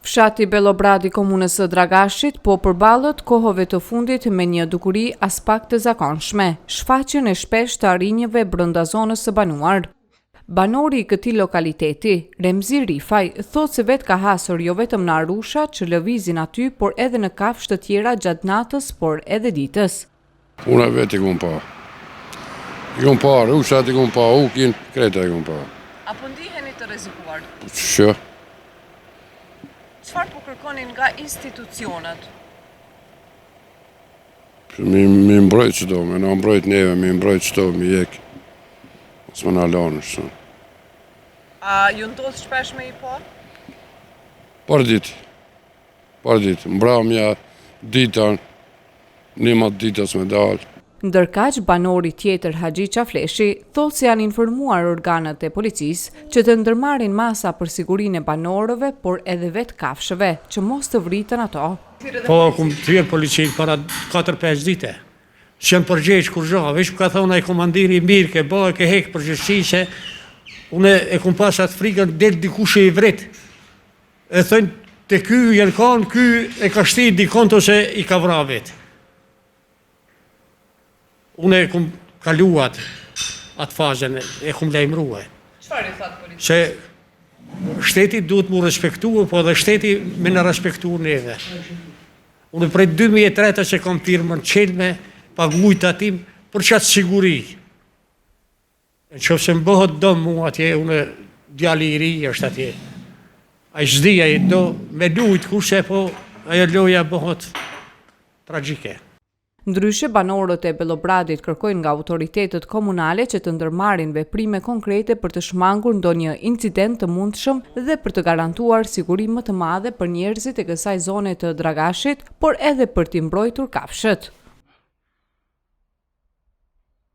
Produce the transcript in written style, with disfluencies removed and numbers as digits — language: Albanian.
Fshati Belobradi komunës së Dragashit po përballet kohëve të fundit me një dukuri as pak të zakonshme, shfaqjen e shpesh të arrinjeve brenda zonës së banuar. Banori i këtij lokaliteti, Remzi Rifaj, thotë se vetë ka hasur jo vetëm në arusha që lëvizin aty, por edhe në kafshë të tjera gjatë natës, por edhe ditës. Una vetë i kom pa. I kom pa arushat, i kom pa ukin, kreta i kom pa. Apo ndiheni të rrezikuar? Që? Çfarë po kërkonin nga institucionet? Mi mbrojt çdo, me na mbrojt neve, mi mbrojt çdo, mi jek. S'më na lanë shumë. A ju ndodh shpesh me i pa? Par ditë, mbramja, ditën, nimat ditës me dalë. Ndërkaq, banori tjetër Haxhi Qafleshi thotë se janë informuar organet e policisë që të ndërmarrin masa për sigurinë e banorëve, por edhe vetë kafshëve, që mos të vriten ato. Po, kum thyer policinë para 4-5 dite. Që më përgjegjë kur gjo, veç më ka thonë ai komandiri mirë ke bëhe ke hekë përgjegjësi se une e kum pas atë frikën del dikush e i vret. E thënë te ky janë kanë, ky e ka shtit dikon ose i ka vra vetë. Une e kum kaluat atë fazën, e kum lajmërue. Çfarë i thatë policia? Se shteti duhet mu respektua, po edhe shteti me në respektu neve. Une prej 2003 që kam firmën qelme, pagujt atim për qatë siguri. Në që se më bëhët do mu atje, unë djali i ri është atje. A i zdia i do me lujt kurse, po ajo loja bëhët tragjike. Ndryshe, banorët e Belobradit kërkojnë nga autoritetet komunale që të ndërmarrin veprime konkrete për të shmangur ndonjë incident të mundshëm dhe për të garantuar siguri më të madhe për njerëzit e kësaj zone të Dragashit, por edhe për t'i mbrojtur kafshët.